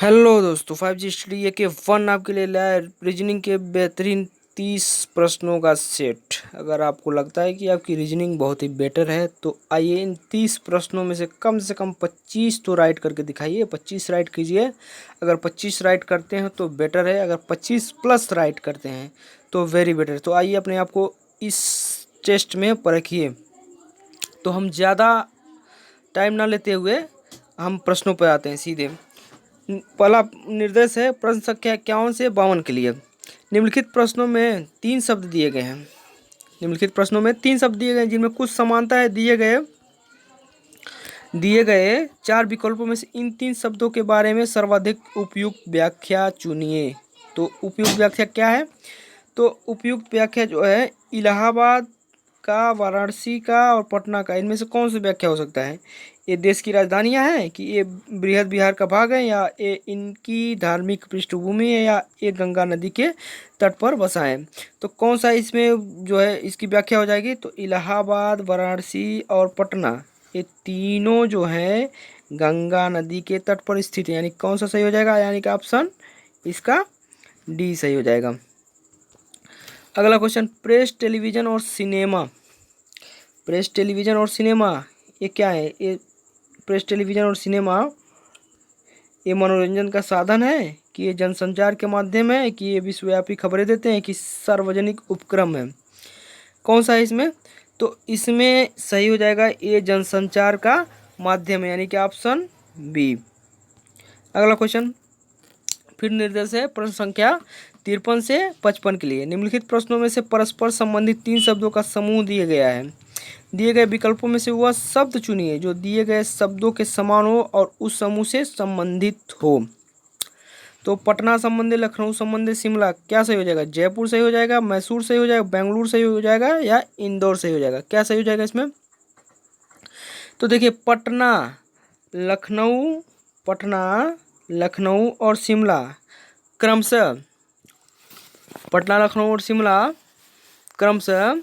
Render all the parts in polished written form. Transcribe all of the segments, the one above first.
Hello दोस्तों, 5G study के one आपके लिए लाया है रीजनिंग के बेहतरीन 30 प्रश्नों का सेट। अगर आपको लगता है कि आपकी रीजनिंग बहुत ही बेटर है तो आइए इन 30 प्रश्नों में से कम 25 तो राइट करके दिखाइए। 25 राइट कीजिए। अगर 25 राइट करते हैं तो बेटर है, अगर 25 प्लस राइट करते हैं तो वेरी बेटर। तो आइए अपने आप को इस टेस्ट में परखिए। तो हम ज़्यादा टाइम ना लेते हुए हम प्रश्नों पर आते हैं सीधे। पहला निर्देश है प्रश्न संख्या 51 से 52 के लिए। निम्नलिखित प्रश्नों में 3 शब्द दिए गए हैं। निम्नलिखित प्रश्नों में 3 शब्द दिए गए हैं जिनमें कुछ समानता है। दिए गए 4 विकल्पों में से इन 3 शब्दों के बारे में सर्वाधिक उपयुक्त व्याख्या चुनिए। तो उपयुक्त व्याख्या क्या है? तो उपयुक्त व्याख्या जो है इलाहाबाद का, वाराणसी का और पटना का, इनमें से कौन सी व्याख्या हो सकता है? ये देश की राजधानियां हैं, कि ये बृहद बिहार का भाग है, या ये इनकी धार्मिक पृष्ठभूमि है, या ये गंगा नदी के तट पर बसा है? तो कौन सा इसमें जो है इसकी व्याख्या हो जाएगी? तो इलाहाबाद, वाराणसी और पटना, ये तीनों जो है गंगा नदी के तट पर स्थित है। यानी कौन सा सही हो जाएगा? यानी कि ऑप्शन इसका डी सही हो जाएगा। अगला क्वेश्चन, प्रेस टेलीविजन और सिनेमा। प्रेस टेलीविजन और सिनेमा ये क्या है? ये प्रेस टेलीविजन और सिनेमा ये मनोरंजन का साधन है, कि ये जनसंचार के माध्यम है, कि ये विश्वव्यापी खबरें देते हैं, कि सार्वजनिक उपक्रम है? कौन सा है इसमें? तो इसमें सही हो जाएगा ये जनसंचार का माध्यम है, यानी कि ऑप्शन बी। अगला क्वेश्चन फिर निर्देश है प्रश्न संख्या 53 से 55 के लिए। निम्नलिखित प्रश्नों में से परस्पर संबंधित 3 शब्दों का समूह दिया गया है। दिए गए विकल्पों में से वह शब्द चुनिए जो दिए गए शब्दों के समान हो और उस समूह से संबंधित हो। तो पटना संबंधी, लखनऊ संबंधी, शिमला, क्या सही हो जाएगा? जयपुर सही हो जाएगा, मैसूर सही हो जाएगा, बेंगलुरु सही हो जाएगा, या इंदौर सही हो जाएगा? क्या सही हो जाएगा इसमें? तो देखिए लखनऊ पटना, लखनऊ और शिमला क्रमशः, पटना, लखनऊ और शिमला क्रमशः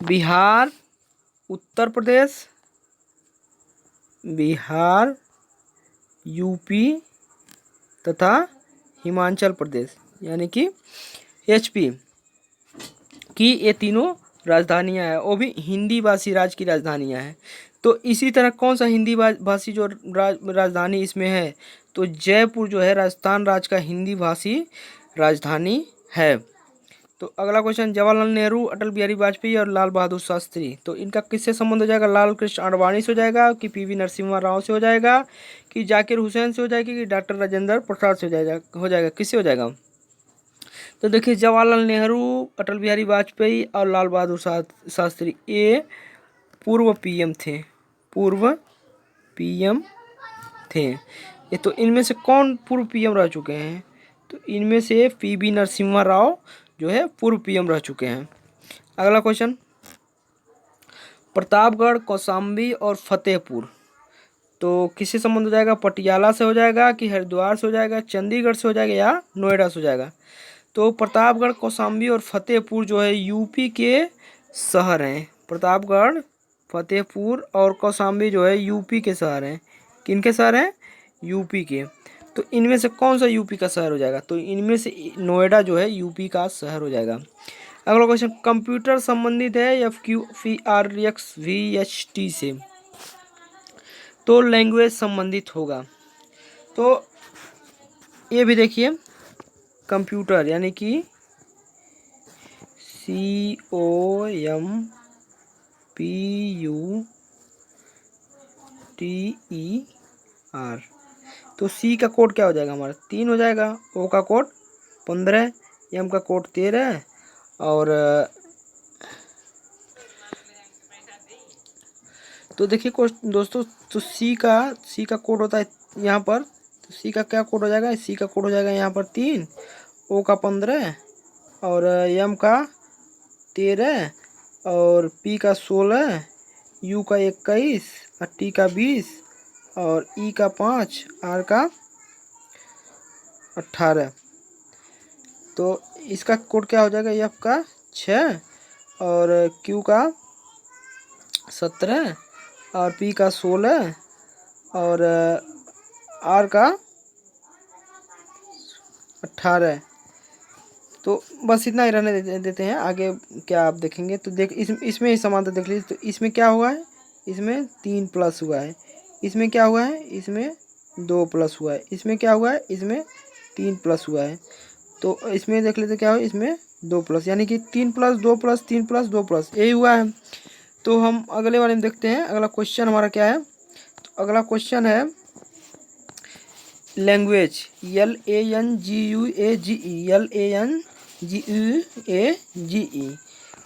बिहार, उत्तर प्रदेश, बिहार, यूपी तथा हिमाचल प्रदेश, यानी कि एचपी की ये तीनों राजधानियां हैं, वो भी हिंदी भाषी राज्य की राजधानियां हैं। तो इसी तरह कौन सा हिंदी भाषी जो राजधानी इसमें है? तो जयपुर जो है राजस्थान राज्य का हिंदी भाषी राजधानी है। तो अगला क्वेश्चन, जवाहरलाल नेहरू, अटल बिहारी वाजपेयी और लाल बहादुर शास्त्री, तो इनका किससे संबंध हो जाएगा? लाल कृष्ण आडवाणी से हो जाएगा, कि पीवी नरसिम्हा राव से हो जाएगा, कि जाकिर हुसैन से हो जाएगी, कि डॉक्टर राजेंद्र प्रसाद से हो जाएगा? किससे हो जाएगा? तो देखिए जवाहरलाल नेहरू, अटल बिहारी वाजपेयी और लाल बहादुर शास्त्री ये पूर्व पीएम थे। पूर्व पीएम थे ये। तो इनमें से कौन पूर्व पीएम रह चुके हैं? तो इनमें से पीवी नरसिम्हा राव जो है पूर्व पीएम रह चुके हैं। अगला क्वेश्चन, प्रतापगढ़, कौशाम्बी और फतेहपुर, तो किससे संबंध हो जाएगा? पटियाला से हो जाएगा, कि हरिद्वार से हो जाएगा, चंडीगढ़ से हो जाएगा, या नोएडा से हो जाएगा? तो प्रतापगढ़, कौशाम्बी और फतेहपुर जो है यूपी के शहर हैं। प्रतापगढ़, फतेहपुर और कौशाम्बी जो है यूपी के शहर हैं। किनके शहर हैं? यूपी के। तो इनमें से कौन सा यूपी का शहर हो जाएगा? तो इनमें से नोएडा जो है यूपी का शहर हो जाएगा। अगला क्वेश्चन, कंप्यूटर संबंधित है FQRXVHT से, तो लैंग्वेज संबंधित होगा। तो ये भी देखिए कंप्यूटर यानी कि COMPUTER, तो सी का कोड क्या हो जाएगा? हमारा 3 हो जाएगा, ओ का कोड 15, एम का कोड 13 और तो देखिए दोस्तों, तो सी का कोड होता है यहाँ पर। तो सी का क्या कोड हो जाएगा? सी का कोड हो जाएगा यहाँ पर 3, ओ का 15 और एम का 13 और पी का 16, यू का 21 और टी का 20 और ई का 5, आर का 18। तो इसका कोड क्या हो जाएगा? एफ का 6 और क्यू का 17 और पी का 16 और आर का 18। तो बस इतना ही रहने देते हैं, आगे क्या आप देखेंगे तो इसमें ही समानता देख लीजिए। तो इसमें क्या हुआ है, इसमें 3 प्लस हुआ है, इसमें क्या हुआ है, इसमें 2 प्लस हुआ है, इसमें क्या हुआ है, इसमें 3 प्लस हुआ है। तो इसमें देख लेते क्या हुआ, इसमें 2 प्लस, यानी कि 3 प्लस 2 प्लस 3 प्लस 2 प्लस यही हुआ है। तो हम अगले वाले में देखते हैं, अगला क्वेश्चन हमारा क्या है। तो अगला क्वेश्चन है लैंग्वेज, LANGUAGE।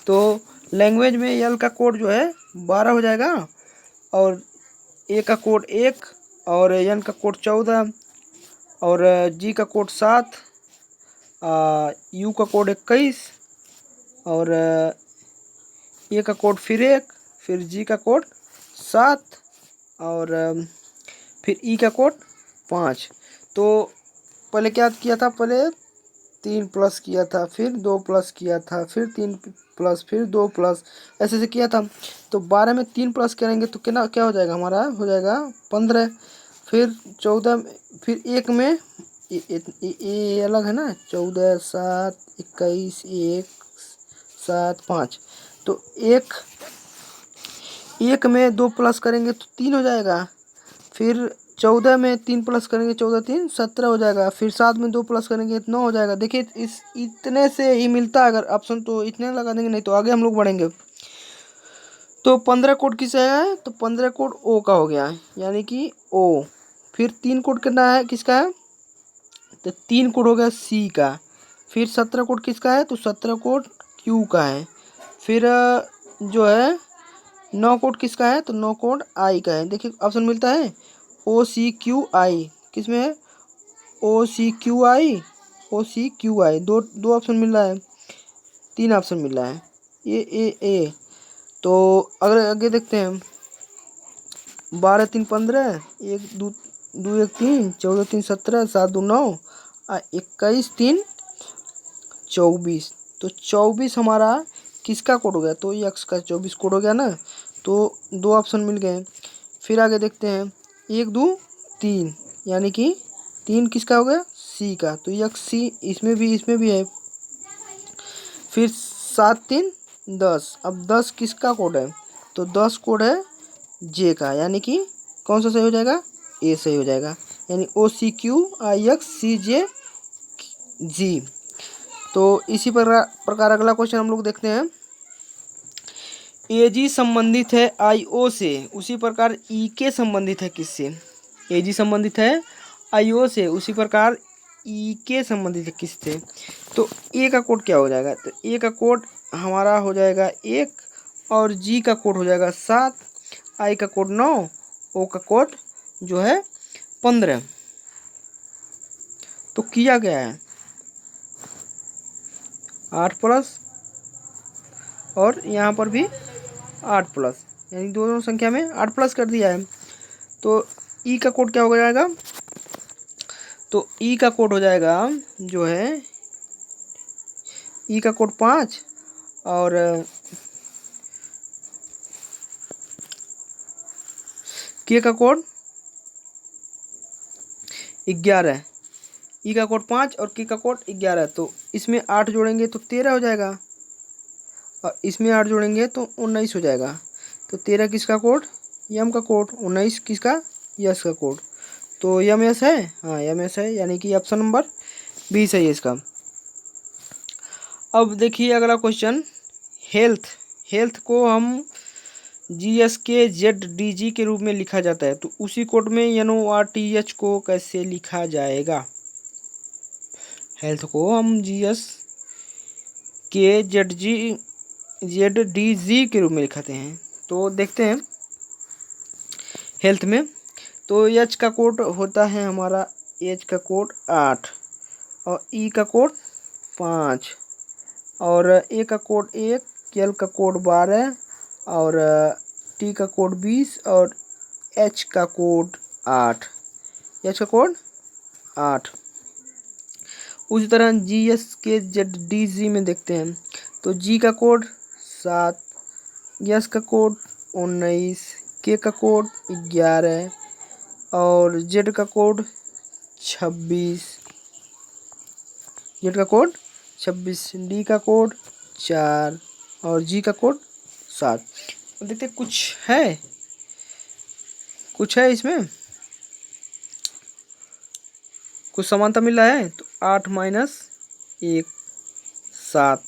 तो लैंग्वेज में यल का कोड जो है 12 हो जाएगा, और ए का कोड 1, और एन का कोड 14, और जी का कोड 7, यू का कोड 21, और ए का कोड फिर 1, फिर जी का कोड 7, और फिर ई का कोड 5। तो पहले क्या किया था, पहले 3 प्लस किया था, फिर 2 प्लस किया था, फिर 3 प्लस, फिर 2 प्लस, ऐसे ऐसे किया था। तो 12 में 3 प्लस करेंगे तो कितना क्या हो जाएगा, हमारा हो जाएगा 15, फिर 14, फिर एक में ये अलग है ना, 14 7 21 1 7 5। तो एक में 2 प्लस करेंगे तो 3 हो जाएगा, फिर 14 में 3 प्लस करेंगे, 14 3 17 हो जाएगा, फिर 7 में 2 प्लस करेंगे तो 9 हो जाएगा। देखिए इस इतने से ही मिलता है, अगर ऑप्शन तो इतने लगा देंगे, नहीं तो आगे हम लोग बढ़ेंगे। तो 15 कोड किसका है, तो 15 कोड ओ का हो गया है, यानी कि ओ। फिर 3 कोड कितना है, किसका है, तो 3 कोड हो गया सी का। फिर 17 कोड किसका है, तो 17 कोड क्यू का है। फिर जो है 9 कोड किसका है, तो 9 कोड आई का है। देखिए ऑप्शन मिलता है OCQI, किसमें है, OCQI, दो दो ऑप्शन मिल रहा है, 3 ऑप्शन मिल रहा है, ए। तो अगर आगे देखते हैं, 12 3 15, 1 2 2 1 3, 14 3 17, 7 2 9, 21 3 24। तो 24 हमारा किसका कोड हो गया, तो यक्स का 24 कोड हो गया ना। तो 2 ऑप्शन मिल गए। फिर आगे देखते हैं, 1 2 3, यानी कि 3 किसका हो गया, सी का, तो यक्स सी, इसमें भी है। फिर 7 3 10, अब 10 किसका कोड है, तो 10 कोड है जे का, यानी कि कौन सा सही हो जाएगा, ए सही हो जाएगा, यानी OCQIXCJG। तो इसी प्रकार अगला क्वेश्चन हम लोग देखते हैं, एजी संबंधित है आईओ से, उसी प्रकार ई के संबंधित है किससे, एजी संबंधित है आईओ से, उसी प्रकार ई के संबंधित है किससे। तो ए का कोड क्या हो जाएगा, तो ए का कोड हमारा हो जाएगा 1, और जी का कोड हो जाएगा 7, आई का कोड 9, ओ का कोड जो है 15। तो किया गया है 8 प्लस, और यहाँ पर भी 8 प्लस, यानी दोनों संख्या में 8 प्लस कर दिया है। तो ई का कोड क्या हो जाएगा, तो ई का कोड हो जाएगा जो है, ई का कोड 5, और के का कोड 11। ई का कोड 5 और के का कोड 11। तो इसमें 8 जोड़ेंगे तो 13 हो जाएगा, और इसमें 8 जोड़ेंगे तो 19 हो जाएगा। तो 13 किसका कोड, यम का कोड, 19 किसका, यस का कोड। तो यम यस है, हाँ यम यस है, यानी कि ऑप्शन नंबर बी सही है इसका। अब देखिए अगला क्वेश्चन, हेल्थ को हम GSKZDG के रूप में लिखा जाता है, तो उसी कोड में NORTH को कैसे लिखा जाएगा। हेल्थ को हम GSKZDG के रूप में लिखाते हैं। तो देखते हैं हेल्थ में, तो एच का कोड होता है हमारा, एच का कोड 8, और ई का कोड 5, और ए का कोड 1, एल का कोड 12, और टी का कोड 20, और एच का कोड 8, एच का कोड 8। उसी तरह GSKZDG में देखते हैं, तो जी का कोड 7, एस का कोड 19, के का कोड 11, और जेड का कोड 26, जेड का कोड 26, डी का कोड 4 और जी का कोड 7। देखते कुछ है इसमें कुछ समानता मिल रहा है। तो 8 माइनस 1 7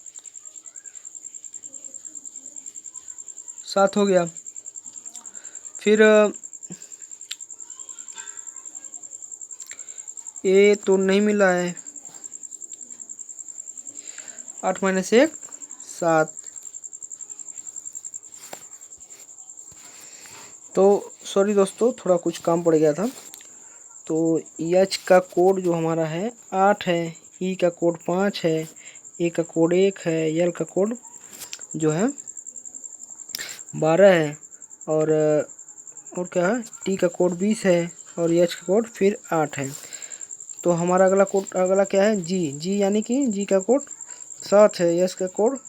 7 हो गया। फिर ए तो नहीं मिला है। 8 माइनस 1 7। तो सॉरी दोस्तों, थोड़ा कुछ काम पड़ गया था। तो एच का कोड जो हमारा है 8 है, ई का कोड 5 है, ए का कोड 1 है, एल का कोड जो है 12 है और क्या है, टी का कोड 20 है और एच का कोड फिर 8 है। तो हमारा अगला क्या है, जी यानी कि जी का कोड 7 है, एस का कोड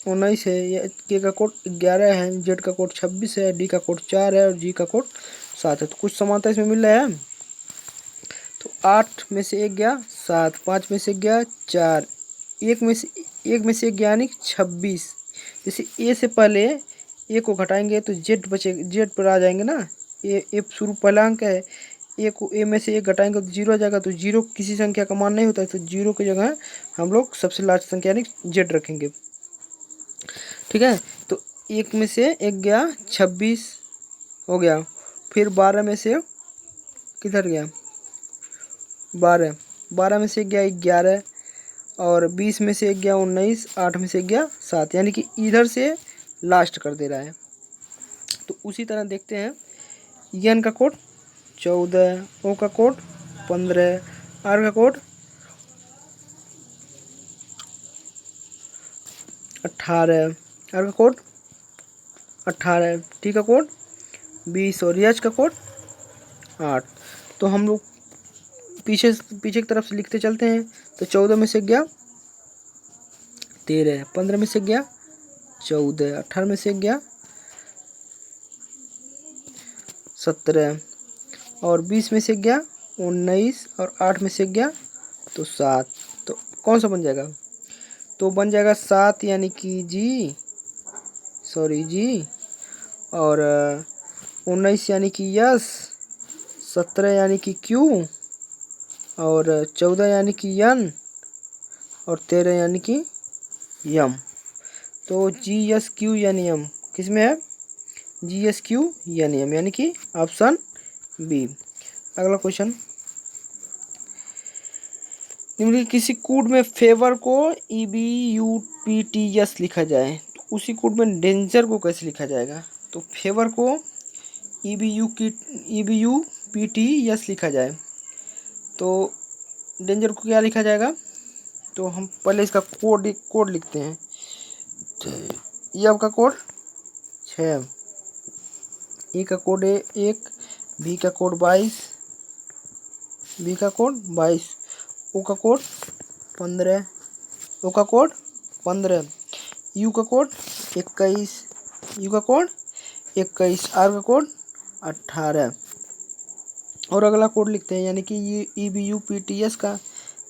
19 है, के का कोड 11 है, जेड का कोड 26 है, डी का कोड 4 है और जी का कोड 7 है। तो कुछ समानता इसमें मिल रहा है। तो 8 में से 1 गया 7, 5 में से 1 गया 4, एक में से 1 गया यानी 26। जैसे ए से पहले ए को घटाएंगे तो जेड जेड पर आ जाएंगे ना। ए शुरू पहला अंक है, ए को ए में से 1 घटाएंगे तो 0 आ जाएगा। तो 0 किसी संख्या का मान नहीं होता है, तो 0 की जगह हम लोग सबसे लास्ट संख्या यानी जेड रखेंगे। ठीक है। तो 1 में से 1 गया 26 हो गया। फिर 12 में से किधर गया 12 में से 1 गया 11 और 20 में से 1 गया 19, 8 में से 1 गया 7, यानी कि इधर से लास्ट कर दे रहा है। तो उसी तरह देखते हैं, एन का कोड 14, ओ का कोड 15, आर का कोड 18, आर का कोड 18, टी का कोड 20 और एच का कोड 8। तो हम लोग पीछे की तरफ से लिखते चलते हैं। तो 14 में से गया 13, 15 में से गया 14, 18 में से गया 17 और 20 में से गया 19 और 8 में से गया तो 7। तो कौन सा बन जाएगा, तो बन जाएगा 7 यानी कि जी और 19 यानी कि यस, 17 यानी कि क्यू और 14 यानी कि यन और 13 यानी कि यम। तो G S Q N M किस में है, G S Q N M यानी कि ऑप्शन बी। अगला क्वेश्चन, निम्नलिखित किसी कोड में फेवर को E B U P T S लिखा जाए, तो उसी कोड में डेंजर को कैसे लिखा जाएगा। तो फेवर को E B U P T S लिखा जाए तो डेंजर को क्या लिखा जाएगा। तो हम पहले इसका कोड लिखते हैं। ई का कोड 6, ई का कोड 1, बी का कोड 22, ओ का कोड 15, यू का कोड 21, आर का कोड 18 और अगला कोड लिखते हैं यानी कि ये E B U P T S का।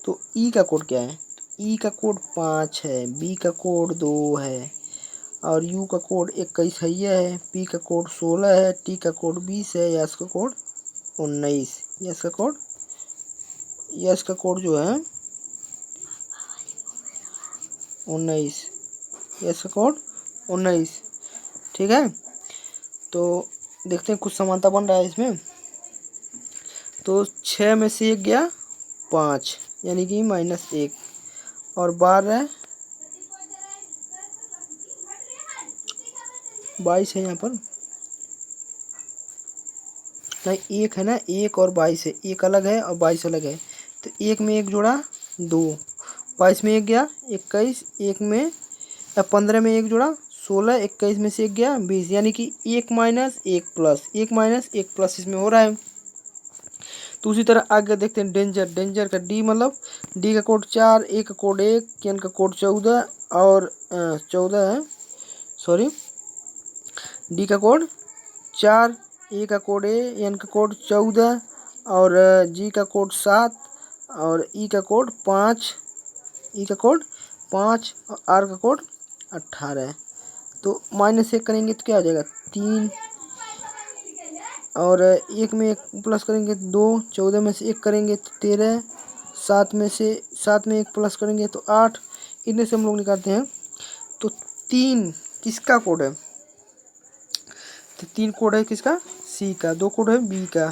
तो ई का कोड क्या है, ई का कोड 5 है, बी का कोड 2 है और यू का कोड 21 है, पी का कोड 16 है, टी का कोड 20 है, एस का कोड 19, एस का कोड जो है 19, एस का कोड 19। ठीक है। तो देखते हैं कुछ समानता बन रहा है इसमें। तो 6 में से 1 गया 5 यानी कि -1 और 12 22 है, यहाँ पर नहीं 1 है ना, 1 और 22 है, 1 अलग है और 22 अलग है। तो 1 में 1 जोड़ा 2, 22 में 1 गया 21, 1 में 15 में 1 जोड़ा 16, 21 में से 1 गया 20 यानी कि 1 माइनस 1 प्लस इसमें हो रहा है। तो उसी तरह आगे देखते हैं डेंजर का डी मतलब डी का कोड 4, ए का कोड 1, एन का कोड 14 और 14 है सॉरी, डी का कोड 4, ए का कोड एन का कोड 14 और जी का कोड 7 और ई का कोड 5 ई का कोड 5 और आर का कोड 18 है। तो -1 करेंगे तो क्या हो जाएगा 3, और 1 में 1 प्लस करेंगे तो 2, 14 में से 1 करेंगे तो 13, 7 में 1 प्लस करेंगे तो 8, इतने से हम लोग निकालते हैं। तो 3 किसका कोड है, तो 3 कोड है किसका, सी का, 2 कोड है बी का,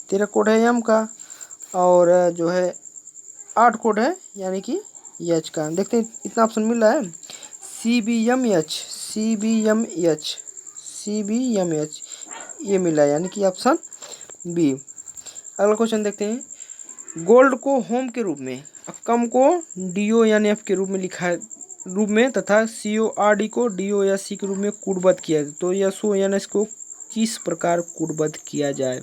13 कोड है एम का, और जो है 8 कोड है यानी कि एच का। देखते हैं इतना ऑप्शन मिल रहा है, CBMH, CBMH, CBMH, ये मिला है यानी कि ऑप्शन बी। अगला क्वेश्चन देखते हैं, गोल्ड को होम के रूप में, कम को DONF के रूप में लिखा है रूप में, तथा CORD को DOSC के रूप में कूटबद्ध किया है, तो SONS को किस प्रकार कूटबद्ध किया जाए।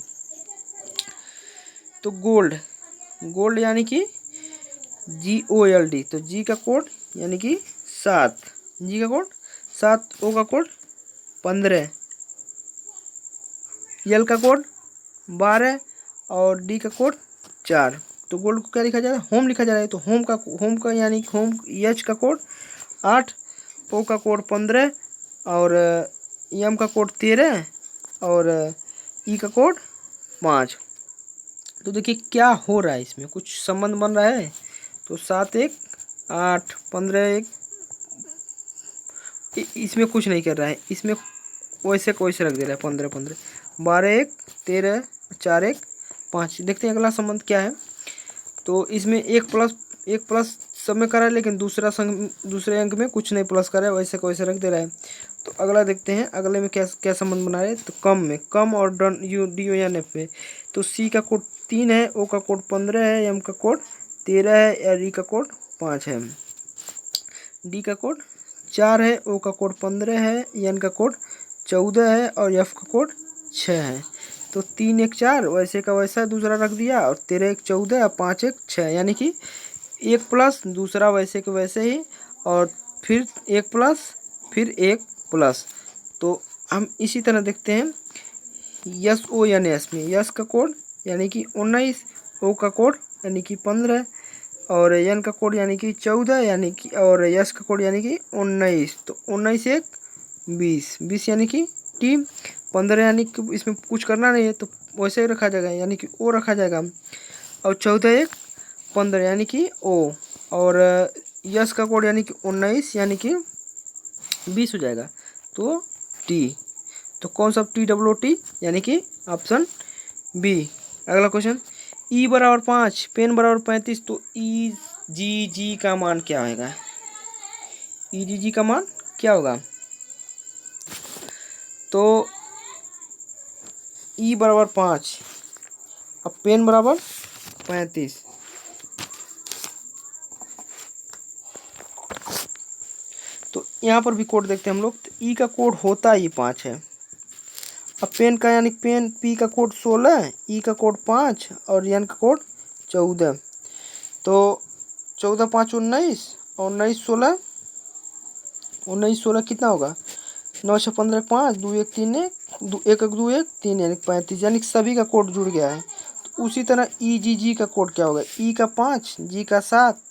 तो गोल्ड यानी कि GOLD, तो जी का कोड यानी कि 7, जी का कोड 7, ओ का कोड 15, एल का कोड 12 और डी का कोड 4। तो गोल्ड को क्या लिखा जा रहा है, होम लिखा जा रहा है, तो होम का यानी होम एच का कोड 8, ओ का कोड 15 और एम का कोड 13 और ई का कोड 5। तो देखिए क्या हो रहा है, इसमें कुछ संबंध बन रहा है। तो 7 1 8 15 1, इसमें कुछ नहीं कर रहा है, इसमें वैसे वैसे रख दे रहा है 15 15, 12 1 13 4 1 5। देखते हैं अगला संबंध क्या है। तो इसमें एक प्लस सब में करा है, लेकिन दूसरे अंक में कुछ नहीं प्लस करा है, वैसे को वैसे रख दे रहा है। तो अगला देखते हैं अगले में क्या क्या संबंध बना रहे हैं। तो कम और DONF में, तो सी का कोड 3 है, ओ का कोड 15 है, एम का कोड 13 है और ई का कोड 5 है, डी का कोड 4 है, ओ का कोड 15 है, एन का कोड 14 है और एफ का कोड 6 है। तो 3 1 4 वैसे का वैसा दूसरा रख दिया, और 13 1 14 और 5 1 6, यानी कि 1 प्लस दूसरा वैसे के वैसे ही, और फिर 1 प्लस फिर 1 प्लस। तो हम इसी तरह देखते हैं SONS में, यस का कोड यानी कि 19, ओ का कोड यानी कि 15 और एन का कोड यानी कि 14, यानी कि और यस का कोड यानी कि 19। तो 19 1 20, 20 यानी कि टी, 15 यानी कि इसमें कुछ करना नहीं है तो वैसे ही रखा जाएगा यानी कि ओ रखा जाएगा, और 14 1 15 यानी कि ओ, और यस का कोड यानी कि 19 यानी कि 20 हो जाएगा, तो टी। तो कौन सा TWT यानी कि ऑप्शन बी। अगला क्वेश्चन, ई बराबर 5 पेन बराबर 35, तो EGG का मान क्या होगा, EGG का मान क्या होगा। तो ई बराबर 5 अब पेन बराबर 35, तो यहाँ पर भी कोड देखते हैं हम लोग। तो ई का कोड होता ही 5 है। अब पेन का यानी पेन पी का कोड 16, ई का कोड 5 और एन का कोड 14। तो 14 5 19 और 19 16, 19 16 कितना होगा, 9 6 15 5 2 1 3 1 1 2 1 3 यानी 35, यानी सभी का कोड जुड़ गया है। तो उसी तरह EGG का कोड क्या होगा, ई का 5, जी का 7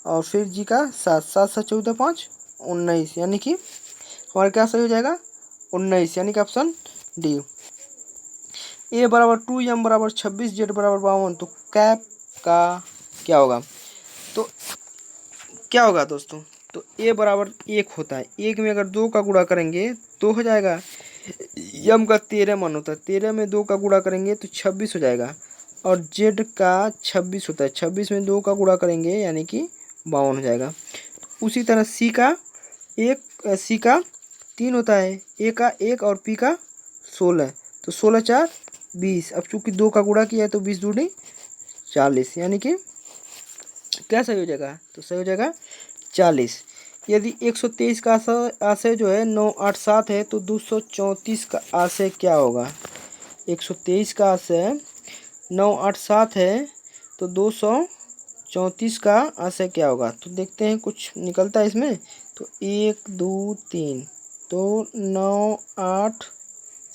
और फिर जी का 7, 7 7 14 5 19, यानी कि हमारा क्या सही हो जाएगा 19, यानी कि ऑप्शन डी। ए बराबर 2, एम बराबर 26, जेड बराबर 52, तो कैप का क्या होगा। तो क्या होगा दोस्तों, तो ए बराबर 1 होता है, 1 में अगर 2 का गुणा करेंगे तो हो जाएगा, एम का 13 मान होता है, 13 में 2 का गुणा करेंगे तो 26 हो जाएगा, और जेड का 26 होता है, 26 में 2 का गुणा करेंगे यानी कि 52 हो जाएगा। उसी तरह सी का 3 होता है, ए का 1 और पी का 16, तो 16 4 20। अब चूंकि 2 का गुणा किया है तो 20 दूनी 40, यानी कि क्या सही हो जाएगा, तो सही हो जाएगा 40। यदि 123 का आशय जो है 9 8 7 है, तो 234 का आशय क्या होगा। 123 का आशय 9 8 7 है, तो 234 का आशय क्या होगा। तो देखते हैं कुछ निकलता है इसमें। तो 1 2 3, तो 9 8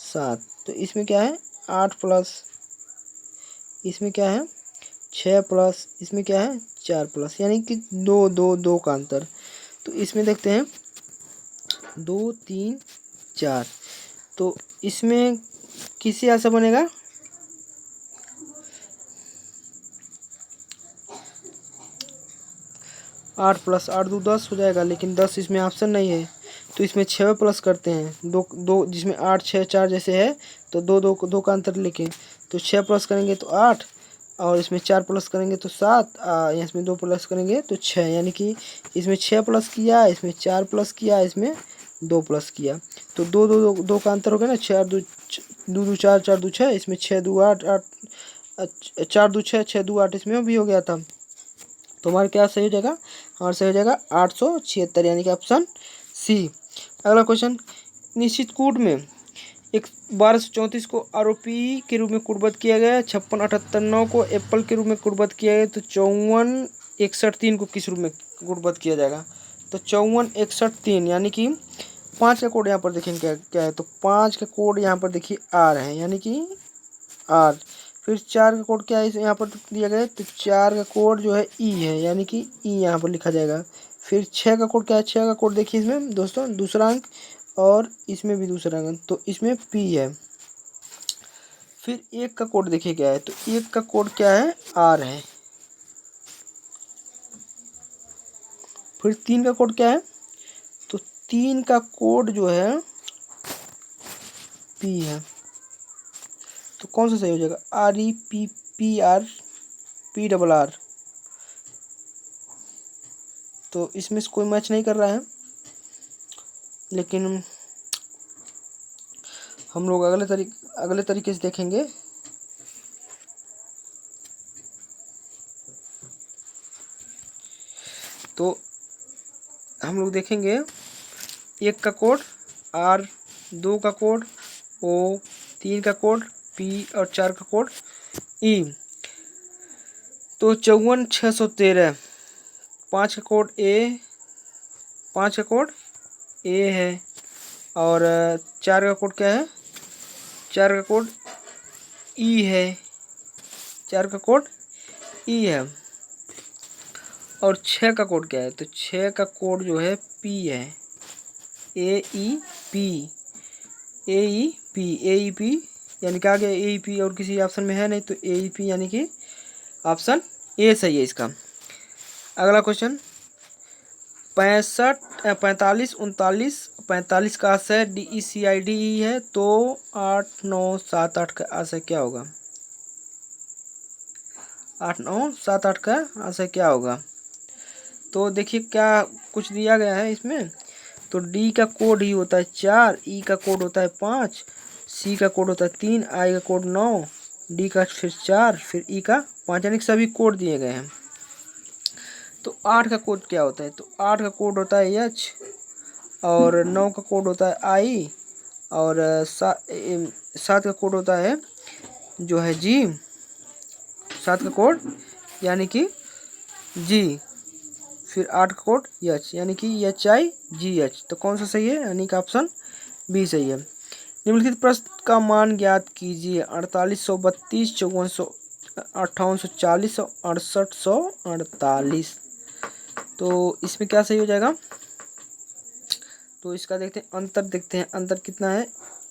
7, तो इसमें क्या है 8 प्लस, इसमें क्या है 6 प्लस इसमें क्या है 4 प्लस, यानी कि 2 2 2 का अंतर। तो इसमें देखते हैं 2 3 4, तो इसमें किसी ऐसा बनेगा 8 प्लस 8 2 10 हो जाएगा, लेकिन 10 इसमें ऑप्शन नहीं है, तो इसमें 6 प्लस करते हैं, दो दो जिसमें 8 6 4 जैसे है, तो दो दो दो का अंतर लेके, तो 6 प्लस करेंगे तो 8, और इसमें 4 प्लस करेंगे तो 7, इसमें 2 प्लस करेंगे तो 6, यानी कि इसमें 6 प्लस किया, इसमें 4 प्लस किया, इसमें 2 प्लस किया, तो दो दो दो, दो का अंतर हो गया ना, 4 2 दो 2 4 4 2 6, इसमें 6 2 8 8 4 2 6 6 2 8 इसमें भी हो गया था। तो हमारा क्या सही हो जाएगा, हमारा सही हो जाएगा 876, यानी कि ऑप्शन सी। अगला क्वेश्चन, निश्चित कूट में एक 1234 को आरोपी के रूप में कूटबद्ध किया गया, 56 78 9 को एप्पल के रूप में कूटबद्ध किया गया, तो 54 61 3 को किस रूप में कूटबद्ध किया जाएगा। तो 54 61 3, यानी कि 5 का कोड यहाँ पर देखेंगे क्या क्या है, तो 5 का कोड यहाँ पर देखिए आर है, यानी कि आर। फिर 4 का कोड क्या है यहाँ पर दिया गया है, तो 4 का कोड जो है ई है, यानी कि ई यहाँ पर लिखा जाएगा। फिर 6 का कोड क्या है, 6 का कोड देखिए इसमें दोस्तों दूसरा अंक, और इसमें भी दूसरा अंक, तो इसमें पी है। फिर 1 का कोड देखिए क्या है, तो 1 का कोड क्या है आर है। फिर 3 का कोड क्या है, तो 3 का कोड जो है पी है। तो कौन सा सही हो जाएगा, R E P P R P double R. तो इसमें से कोई मैच नहीं कर रहा है, लेकिन हम लोग अगले तरीके से देखेंगे। तो हम लोग देखेंगे 1 का कोड आर, 2 का कोड ओ, 3 का कोड पी, और 4 का कोड ई। तो 54 613, 5 का कोड ए, 5 का कोड ए है, और 4 का कोड क्या है, 4 का कोड ई है, 4 का कोड ई है, और 6 का कोड क्या है, तो 6 का कोड जो है पी है, ए ई पी, ए ई पी, ए ई पी, यानी कि आगे ए ई पी और किसी ऑप्शन में है नहीं, तो ए ई पी यानी कि ऑप्शन ए सही है इसका। अगला क्वेश्चन, 45 39 का आशय D E C I D E है, तो 8 9 7 8 का आशय क्या होगा, 8 9 7 8 का आंसर क्या होगा। तो देखिए क्या कुछ दिया गया है इसमें, तो डी का कोड ही होता है 4, ई का कोड होता है 5, सी का कोड होता है 3, आई का कोड 9, डी का फिर 4, फिर ई का 5, यानी कि सभी कोड दिए गए हैं। तो 8 का कोड क्या होता है, तो 8 का कोड होता है एच, और 9 का कोड होता है आई, और 7 का कोड होता है जो है जी, 7 का कोड यानी कि जी, फिर 8 का कोड एच, यानी कि एच आई जी एच। तो कौन सा सही है, यानी कि ऑप्शन बी सही है। निम्नलिखित प्रश्न का मान ज्ञात कीजिए, 4832 5400 5840 6848। तो इसमें क्या सही हो जाएगा, तो इसका देखते हैं अंतर, देखते हैं अंतर कितना है,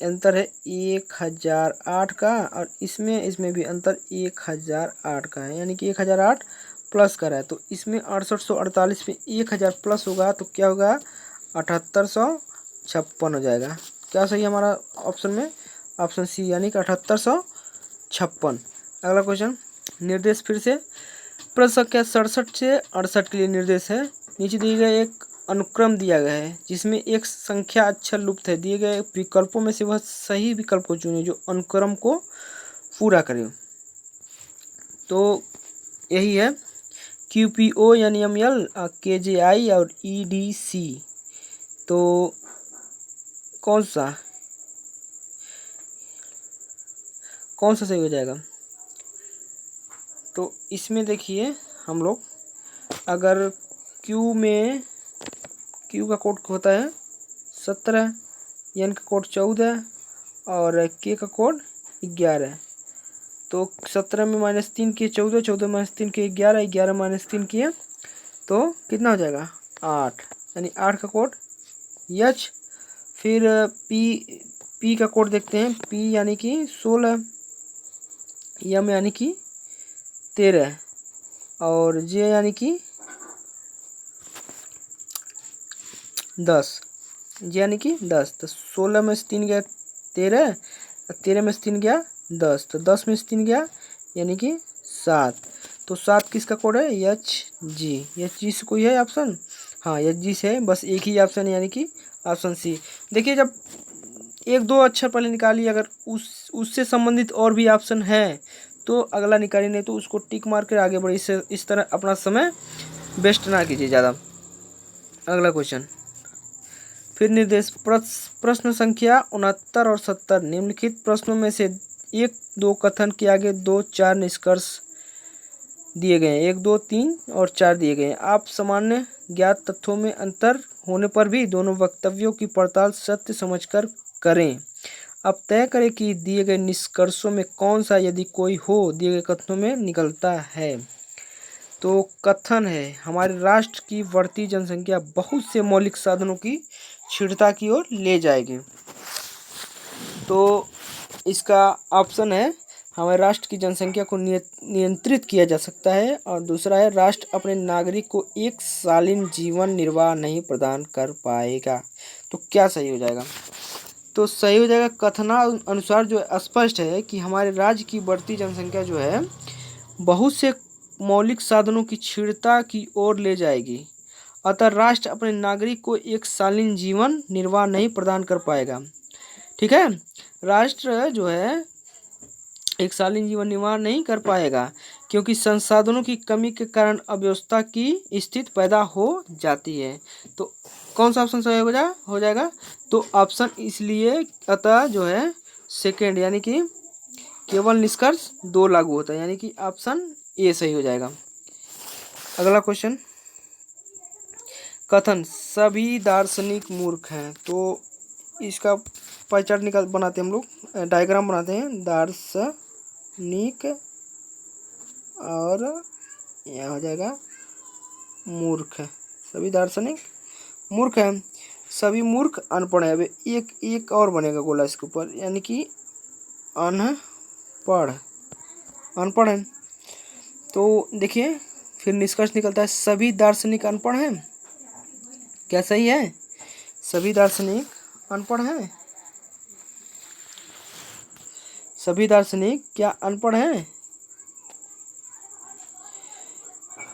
अंतर है 1008 का, और इसमें भी अंतर 1008 का है, यानी कि 1008 प्लस का रहा है। तो इसमें 6848 पे 1000 प्लस होगा, तो क्या होगा 7856 हो जाएगा। क्या सही है हमारा ऑप्शन में, ऑप्शन सी, यानी कि 7856। अगला क्वेश्चन, निर्देश फिर से प्रश्न संख्या 67 से 68 के लिए निर्देश है। नीचे दिए गए एक अनुक्रम दिया गया है जिसमें एक संख्या अक्षर लुप्त है, दिए गए विकल्पों में से वह सही विकल्प को चुने जो अनुक्रम को पूरा करे। तो यही है QPO यानी ML, KJI और EDC। तो कौन सा सही हो जाएगा, तो इसमें देखिए हम लोग अगर Q का कोड होता है 17, N का कोड 14, और K का कोड 11, तो 17 में -3 किए 14, 14 -3 किए 11, 11 -3 किए तो कितना हो जाएगा 8, यानी 8 का कोड H। फिर P का कोड देखते हैं, P यानी कि 16, M यानी कि 13 और J यानी कि 10, J यानी कि 10। तो 16 में से 3 गया 13, 13 में से 3 गया 10, तो 10 में से 3 गया यानी कि 7। तो 7 किसका कोड है HG। HG से कोई है ऑप्शन? हाँ HG से है, बस एक ही ऑप्शन है यानी कि ऑप्शन सी। देखिए जब एक दो अक्षर पहले निकालिए, अगर उससे संबंधित और भी ऑप्शन है तो अगला निकालिए, नहीं तो उसको टिक मार कर आगे बढ़िए। इससे इस तरह अपना समय वेस्ट ना कीजिए ज़्यादा। अगला क्वेश्चन, फिर निर्देश प्रश्न संख्या 69 और 70। निम्नलिखित प्रश्नों में से 1, 2 कथन के आगे 2, 4 निष्कर्ष दिए गए हैं। 1, 2, 3 और 4 दिए गए हैं। आप सामान्य ज्ञात तथ्यों में अंतर होने पर भी दोनों वक्तव्यों की पड़ताल सत्य समझकर करें। अब तय करें कि दिए गए निष्कर्षों में कौन सा, यदि कोई हो, दिए गए कथनों में निकलता है। तो कथन है, हमारे राष्ट्र की बढ़ती जनसंख्या बहुत से मौलिक साधनों की क्षीणता की ओर ले जाएगी। तो इसका ऑप्शन है, हमारे राष्ट्र की जनसंख्या को नियंत्रित किया जा सकता है। और दूसरा है, राष्ट्र अपने नागरिक को एक शालीन जीवन निर्वाह नहीं प्रदान कर पाएगा। तो क्या सही हो जाएगा? तो सही हो जाएगा कथना अनुसार जो स्पष्ट है कि हमारे राज्य की बढ़ती जनसंख्या जो है बहुत से मौलिक साधनों की क्षीणता की ओर ले जाएगी, अतः राष्ट्र अपने नागरिक को एक शालीन जीवन निर्वाह नहीं प्रदान कर पाएगा। ठीक है, राष्ट्र जो है एक शालीन जीवन निर्वाह नहीं कर पाएगा क्योंकि संसाधनों की कमी के कारण अव्यवस्था की स्थिति पैदा हो जाती है। तो कौन सा ऑप्शन सही हो जाएगा? तो ऑप्शन इसलिए अतः जो है सेकेंड, यानी कि केवल निष्कर्ष 2 लागू होता है, यानी कि ऑप्शन ए सही हो जाएगा। अगला क्वेश्चन, कथन सभी दार्शनिक मूर्ख हैं। तो इसका पाई चार्ट बनाते हैं हम लोग, डायग्राम बनाते हैं। दार्शनिक और यह हो जाएगा मूर्ख। सभी दार्शनिक मूर्ख हैं, सभी मूर्ख अनपढ़ है। अब एक और बनेगा गोला इसके ऊपर, यानी कि अनपढ़ है। तो देखिए फिर निष्कर्ष निकलता है सभी दार्शनिक अनपढ़ हैं। क्या सही है? सभी दार्शनिक अनपढ़ हैं। सभी दार्शनिक क्या अनपढ़ हैं?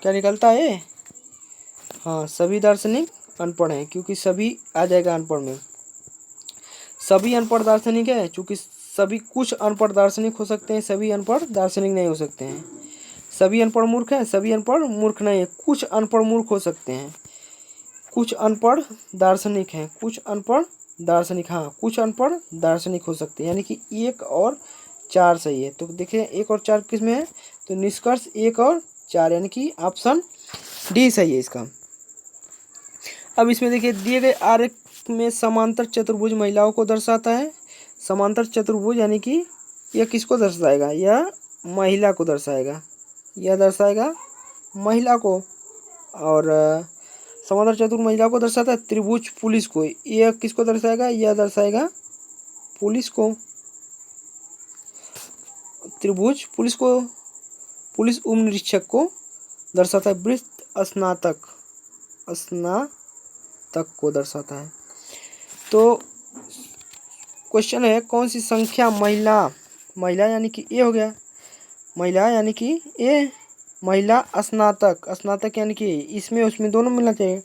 क्या निकलता है? हाँ, सभी दार्शनिक अनपढ़ हैं, क्योंकि सभी आ जाएगा अनपढ़ में। सभी अनपढ़ दार्शनिक है, क्योंकि सभी कुछ अनपढ़ दार्शनिक हो सकते हैं, सभी अनपढ़ दार्शनिक नहीं हो सकते हैं। सभी अनपढ़ मूर्ख है, सभी अनपढ़ मूर्ख नहीं है, कुछ अनपढ़ मूर्ख हो सकते हैं। कुछ अनपढ़ दार्शनिक हैं, कुछ अनपढ़ दार्शनिक, हाँ कुछ अनपढ़ दार्शनिक हो सकते हैं, यानी कि 1 और 4 सही है। तो देखिए 1 और 4 किस में है? तो निष्कर्ष 1 और 4, यानी कि ऑप्शन डी सही है इसका। अब इसमें देखिए दिए गए आरेख में समांतर चतुर्भुज महिलाओं को दर्शाता है। समांतर चतुर्भुज यानी कि यह किसको दर्शाएगा? यह महिला को दर्शाएगा, यह दर्शाएगा महिला को। और समांतर चतुर्भुज महिला को दर्शाता है। त्रिभुज पुलिस को, यह किसको दर्शाएगा? यह दर्शाएगा पुलिस को। त्रिभुज पुलिस को, पुलिस उप निरीक्षक को दर्शाता है। वृत्त स्नातक को दर्शाता है। तो क्वेश्चन है कौन सी संख्या महिला यानी कि ए हो गया, महिला यानी कि ए, महिला स्नातक यानी कि इसमें उसमें दोनों मिलना चाहिए।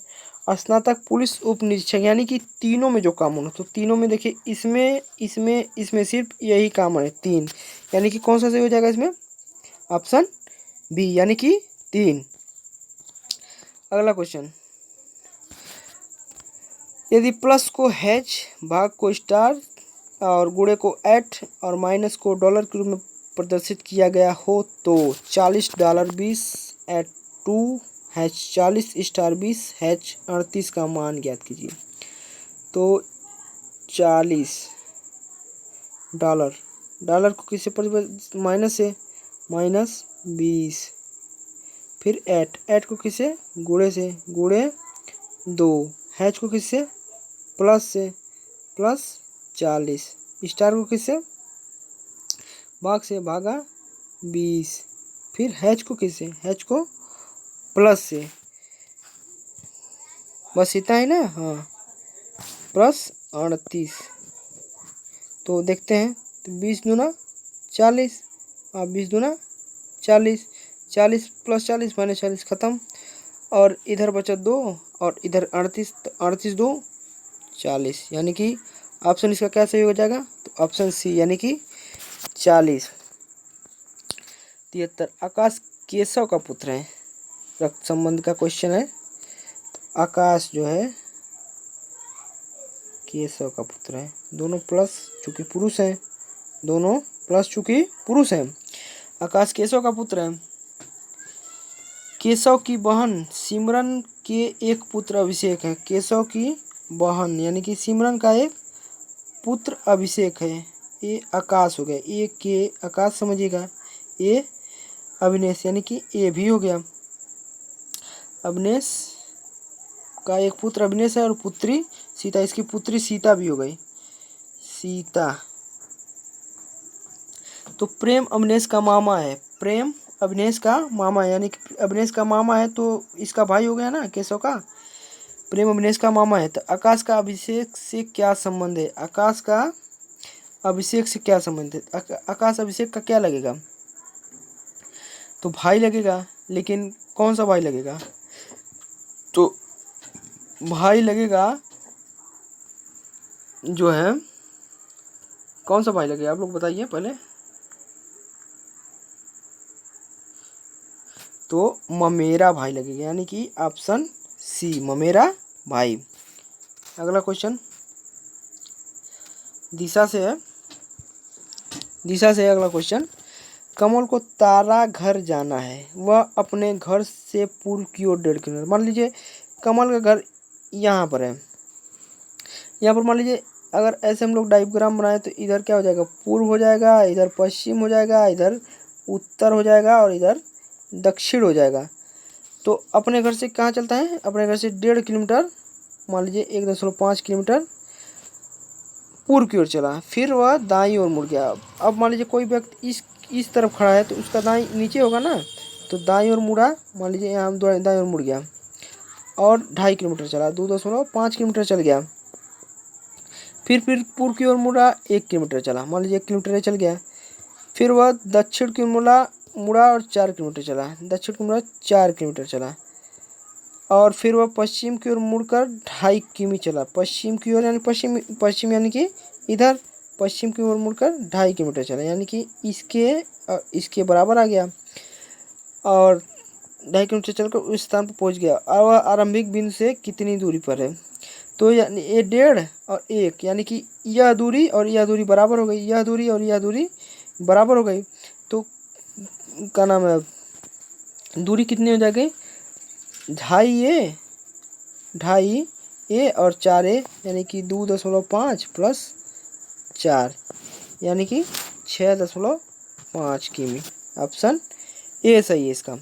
स्नातक पुलिस उप निरीक्षक यानी कि तीनों में जो कॉमन हो, तो तीनों में देखिए इसमें सिर्फ यही कॉमन है 3, यानी कि कौन सा सही हो जाएगा इसमें? ऑप्शन बी, यानी कि 3। अगला क्वेश्चन, यदि प्लस को हैच, भाग को स्टार और गुणे को एट और माइनस को डॉलर के रूप में प्रदर्शित किया गया हो तो $40 एट 2 हैच 40 स्टार 20 हैच 38 का मान ज्ञात कीजिए। तो $40 डॉलर को किससे परिवर्तित, माइनस से, -20। फिर ऐट को किससे, गुणे से, गुणे 2। हैच को किससे, प्लस से, +40। स्टार को किससे, भाग से, भागा 20। फिर हैच को किससे, हैच को प्लस से, बस इतना ही ना। हाँ, +38। तो देखते हैं, तो 20 दूना 40। हाँ, 20 दूना 40, 40 + 40 -40 ख़त्म। और इधर बचा 2 और इधर 38, तो 38 2 40, यानी कि ऑप्शन इसका क्या सही हो जाएगा, तो ऑप्शन सी यानी कि 40। 73 आकाश केशव का पुत्र है, रक्त संबंध का क्वेश्चन है। आकाश जो है केशव का पुत्र है, दोनों प्लस चूंकि पुरुष हैं, दोनों प्लस चूंकि पुरुष हैं। आकाश केशव का पुत्र है। केशव की बहन सिमरन के एक पुत्र अभिषेक है। केशव की बहन यानी कि सिमरन का एक पुत्र अभिषेक है। ये आकाश हो गया, ये के आकाश समझिएगा, ये अविनेश यानी कि ए भी हो गया। अविनेश का एक पुत्र अविनेश है और पुत्री सीता, इसकी पुत्री सीता भी हो गई, सीता। तो प्रेम अविनेश का मामा है, प्रेम अविनेश का मामा है, यानी कि अविनेश का मामा है तो इसका भाई हो गया ना केशव का। प्रेम अविनेश का मामा है। तो आकाश का अभिषेक से क्या संबंध है, आकाश का अभिषेक से क्या संबंध है, आकाश अभिषेक का क्या लगेगा, तो भाई लगेगा। लेकिन कौन सा भाई लगेगा, तो भाई लगेगा जो है, कौन सा भाई लगेगा आप लोग बताइए पहले। तो ममेरा भाई लगेगा, यानी कि ऑप्शन सी ममेरा भाई। अगला क्वेश्चन दिशा से है, दिशा से अगला क्वेश्चन। कमल को तारा घर जाना है, वह अपने घर से पूर्व की ओर 1.5 किलोमीटर। मान लीजिए कमल का घर यहाँ पर है, यहाँ पर मान लीजिए अगर ऐसे हम लोग डायग्राम बनाए तो इधर क्या हो जाएगा, पूर्व हो जाएगा, इधर पश्चिम हो जाएगा, इधर उत्तर हो जाएगा और इधर दक्षिण हो जाएगा। तो अपने घर से कहाँ चलता है, अपने घर से 1.5 किलोमीटर, मान लीजिए 1.5 किलोमीटर पूर्व की ओर चला, फिर वह दाईं ओर मुड़ गया। अब मान लीजिए कोई व्यक्ति इस तरफ खड़ा है तो उसका दाईं नीचे होगा ना, तो दाईं ओर मुड़ा, मान लीजिए यहाँ दाईं ओर मुड़ गया और 2.5 किलोमीटर चला, 2.5 किलोमीटर चल गया। फिर पूर्व की ओर मुड़ा, 1 किलोमीटर चला, मान लीजिए 1 किलोमीटर चल गया। फिर वह दक्षिण की ओर मुड़ा और 4 किलोमीटर चला, दक्षिण की ओर मुड़ा 4 किलोमीटर चला। और फिर वह पश्चिम की ओर मुड़कर 2.5 किमी चला, पश्चिम की ओर यानी पश्चिम यानी कि इधर पश्चिम की ओर मुड़कर 2.5 किलोमीटर चला, यानी कि इसके बराबर आ गया और 2.5 किलोमीटर चलकर उस स्थान पर पहुंच गया। और वह आरंभिक बिंदु से कितनी दूरी पर है, तो यानी ये 1.5 और 1, यानी कि यह दूरी और यह दूरी बराबर हो गई, यह दूरी और यह दूरी बराबर हो गई। तो क्या नाम है, दूरी कितनी हो जाएगी, 2.5 ए और 4 ए, यानी कि 2.5 + 4 यानी कि 6.5 किमी। ऑप्शन ए सही है इसका।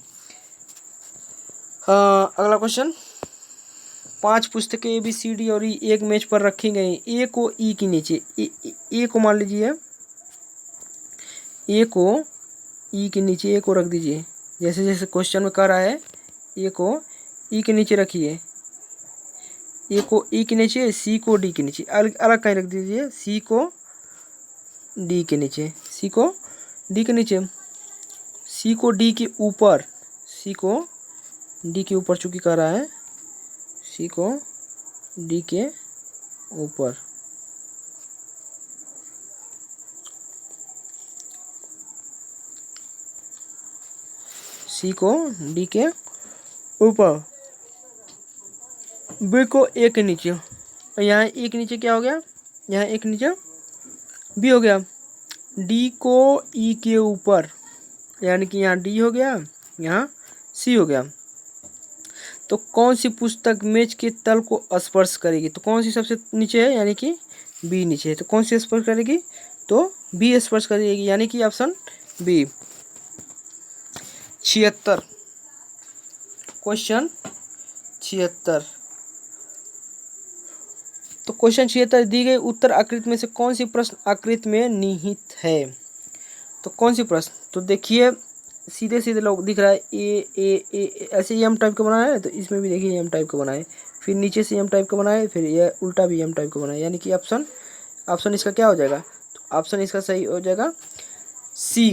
अगला क्वेश्चन। 5 पुस्तकें ABCD और ई एक मेज पर रखी गई, ए को ई के नीचे, ए को मान लीजिए, ए को ई के नीचे, ए को रख दीजिए, जैसे जैसे क्वेश्चन में कह रहा है, ए को ई के नीचे रखिए, ए को ई के नीचे, सी को डी के नीचे, अलग अलग कहीं रख दीजिए, सी को डी के नीचे, सी को डी के नीचे, सी को डी के ऊपर, सी को डी के ऊपर चूंकि कह रहा है, सी को डी के ऊपर। सी को डी के ऊपर, बी को ए के नीचे, यहाँ ए के नीचे क्या हो गया, यहाँ ए के नीचे बी हो गया। डी को ई के ऊपर, यानी कि यहाँ डी हो गया, यहाँ सी हो गया। तो कौन सी पुस्तक मेज के तल को स्पर्श करेगी, तो कौन सी सबसे नीचे है, यानी कि बी नीचे है, तो कौन सी स्पर्श करेगी, तो बी स्पर्श करेगी, यानी कि ऑप्शन बी। 76 क्वेश्चन 76। तो क्वेश्चन 76 दी गई उत्तर आकृति में से कौन सी प्रश्न आकृति में निहित है। तो कौन सी प्रश्न, तो देखिए सीधे सीधे लोग दिख रहा है ए ऐसे एम टाइप का बनाया है, तो इसमें भी देखिए एम टाइप का बनाए, फिर नीचे से एम टाइप का बनाए, फिर ये उल्टा भी एम टाइप का बनाए, यानी कि ऑप्शन इसका क्या हो जाएगा। तो ऑप्शन इसका सही हो जाएगा सी।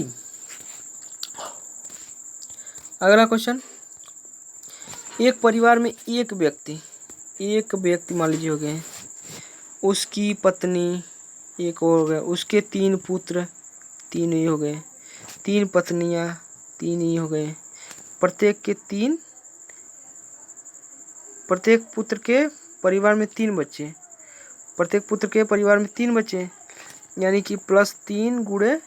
अगला क्वेश्चन, एक परिवार में एक व्यक्ति मान लीजिए हो गए, उसकी पत्नी एक और हो गया, उसके 3 पुत्र, 3 ही हो गए, 3 पत्नियां, 3 ही हो गए, प्रत्येक पुत्र के परिवार में 3 बच्चे, प्रत्येक पुत्र के परिवार में 3 बच्चे, यानी कि +3 गुणे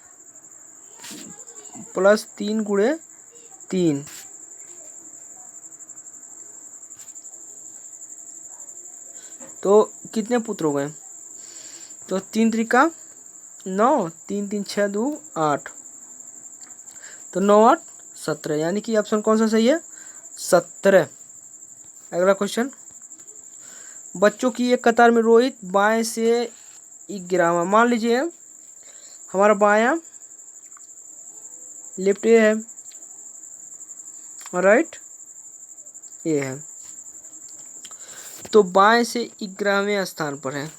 3, तो कितने पुत्र हो गए। तो 3 त्रिका 9, 3 3 6 2 8, तो 9 8 17, यानी कि ऑप्शन कौन सा सही है, 17। अगला क्वेश्चन, बच्चों की एक कतार में रोहित बाएं से 11वां, मान लीजिए हमारा बायां लेफ्ट ए है, राइट ए है, तो बाएं से 11वें स्थान पर है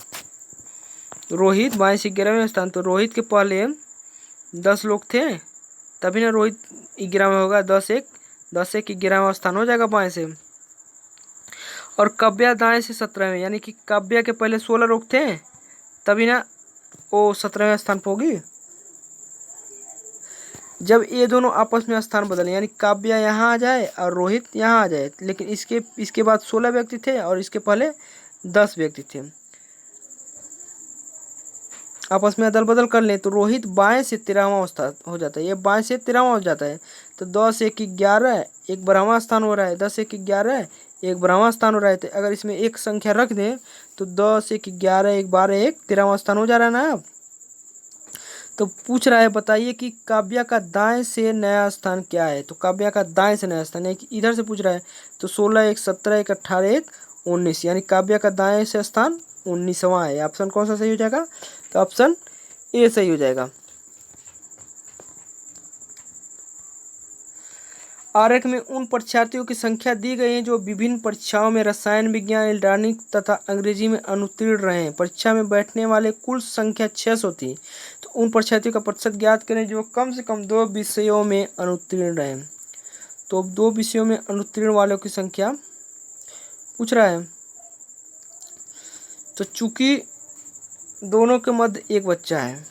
रोहित, बाएं से 11वें स्थान। तो रोहित के पहले 10 लोग थे, तभी ना रोहित 11वां होगा, 10 1 11वां स्थान हो जाएगा बाएं से। और काव्या दाएं से 17वें, यानी कि काव्या के पहले 16 लोग थे, तभी ना वो 17वें स्थान पर होगी। जब ये दोनों आपस में स्थान बदले, यानी काव्या यहाँ आ जाए और रोहित यहाँ आ जाए, लेकिन इसके बाद 16 व्यक्ति थे और इसके पहले 10 व्यक्ति थे, आपस में अदल बदल कर लें, तो रोहित बाएं से 13वां स्थान हो जाता है, ये बाएं से 13वां हो जाता है। तो 10 1 11 एक 12वां स्थान हो रहा है, 10 1 11 एक 12वां स्थान हो रहा है। तो अगर इसमें एक संख्या रख दें तो 10 1 11 1 12 1 13वां स्थान हो जा रहा है ना। अब तो पूछ रहा है बताइए कि काव्या का दाएं से नया स्थान क्या है। तो काव्या का दाएं से नया स्थान है कि इधर से पूछ रहा है, तो 16 1 17 1 18 1 19, यानी काव्या का दाएं से स्थान 19वां है। ऑप्शन कौन सा सही हो जाएगा, तो ऑप्शन ए सही हो जाएगा। आरेख में उन परीक्षार्थियों की संख्या दी गई है जो विभिन्न परीक्षाओं में रसायन विज्ञान, इलेक्ट्रॉनिक तथा अंग्रेजी में अनुत्तीर्ण रहे हैं। परीक्षा में बैठने वाले कुल संख्या 600 थी। तो उन परीक्षार्थियों का प्रतिशत ज्ञात करें जो कम से कम 2 विषयों में अनुत्तीर्ण रहे। तो 2 विषयों में अनुत्तीर्ण वालों की संख्या पूछ रहा है। तो चूंकि दोनों के मध्य एक बच्चा है,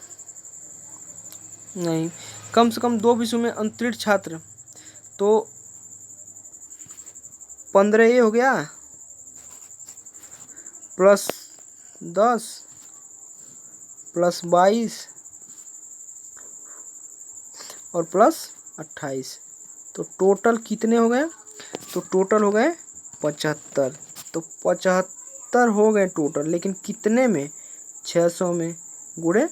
नहीं, कम से कम 2 विषयों में अनुत्तीर्ण छात्र, तो 15 ये हो गया +10 +22 और +28, तो टोटल कितने हो गए, तो टोटल हो गए 75। तो 75 हो गए टोटल, लेकिन कितने में, 600 में गुणे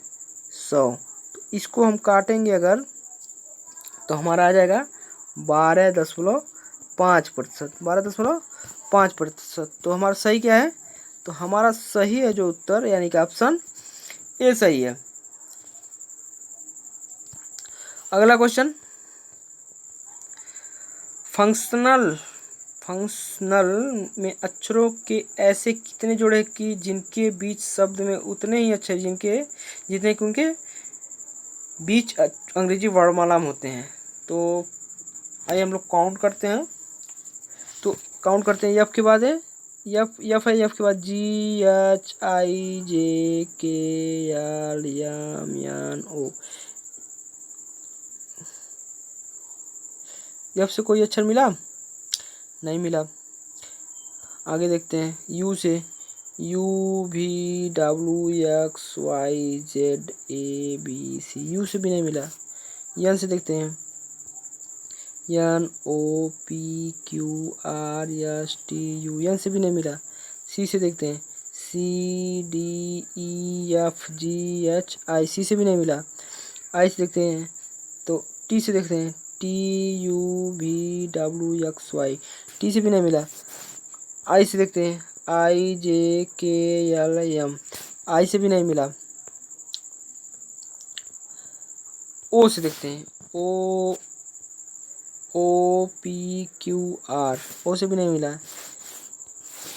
100। तो इसको हम काटेंगे अगर, तो हमारा आ जाएगा 12.5%, 12.5%। तो हमारा सही क्या है, तो हमारा सही है जो उत्तर, यानी कि ऑप्शन ए सही है। अगला क्वेश्चन, फंक्शनल में अक्षरों के ऐसे कितने जोड़े कि जिनके बीच शब्द में उतने ही अक्षर जितने कि उनके बीच अंग्रेजी वर्णमाला में होते हैं। तो आइए हम लोग काउंट करते हैं। तो काउंट करते हैं, एफ के बाद है एफ है, एफ के बाद GHIJKLMNO। एफ से कोई अक्षर मिला, नहीं मिला। आगे देखते हैं, यू से UVWXYZABC, यू से भी नहीं मिला। यन से देखते हैं, NOPQRSTU, यन से भी नहीं मिला। सी से देखते हैं, CDEFGHI, सी से भी नहीं मिला। आई से देखते हैं तो टी से देखते हैं TUVWXY, टी से भी नहीं मिला। आई से देखते हैं IJKLM, आई से भी नहीं मिला। ओ से देखते हैं OPQR, ओ से भी नहीं मिला।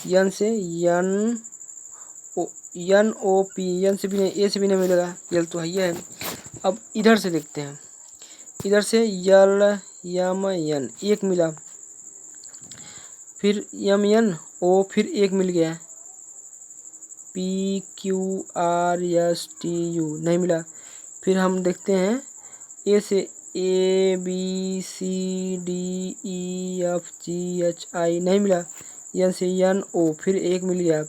यन से NOP, यन से भी नहीं, ए से भी नहीं मिलेगा, यल तो है। अब इधर से देखते हैं, इधर से YN, एक मिला। फिर MN O, फिर एक मिल गया। PQRSTU नहीं मिला। फिर हम देखते हैं ए से ABCDEFGHI नहीं मिला। यन से NO, फिर एक मिल गया।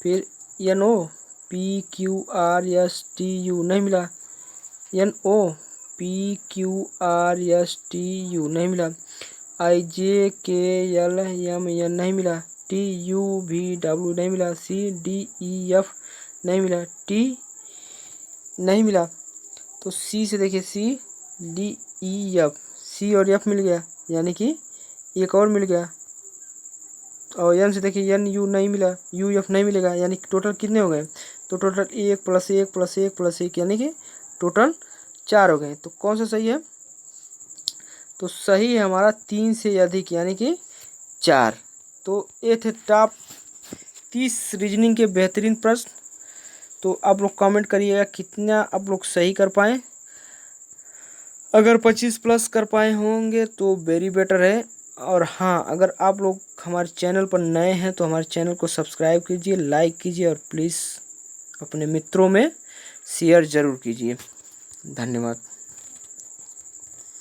फिर NO PQRSTU नहीं मिला। NO PQRSTU नहीं मिला। IJKLMN नहीं मिला। TUVW नहीं मिला। CDEF नहीं मिला। T नहीं मिला। तो C से देखिए CDEF, C और F मिल गया, यानी कि एक और मिल गया। और N से देखिए NU नहीं मिला, UF नहीं मिलेगा, यानी कि टोटल कितने हो गए? तो टोटल 1 + 1 + 1 + 1, यानी कि टोटल 4 हो गए। तो कौन सा सही है? तो सही है हमारा 3 से अधिक, यानी कि 4। तो ये थे टॉप 30 रीजनिंग के बेहतरीन प्रश्न। तो आप लोग कमेंट करिएगा कितना आप लोग सही कर पाए। अगर 25+ कर पाए होंगे तो वेरी बेटर है। और हाँ, अगर आप लोग हमारे चैनल पर नए हैं तो हमारे चैनल को सब्सक्राइब कीजिए, लाइक कीजिए और प्लीज़ अपने मित्रों में शेयर ज़रूर कीजिए। धन्यवाद।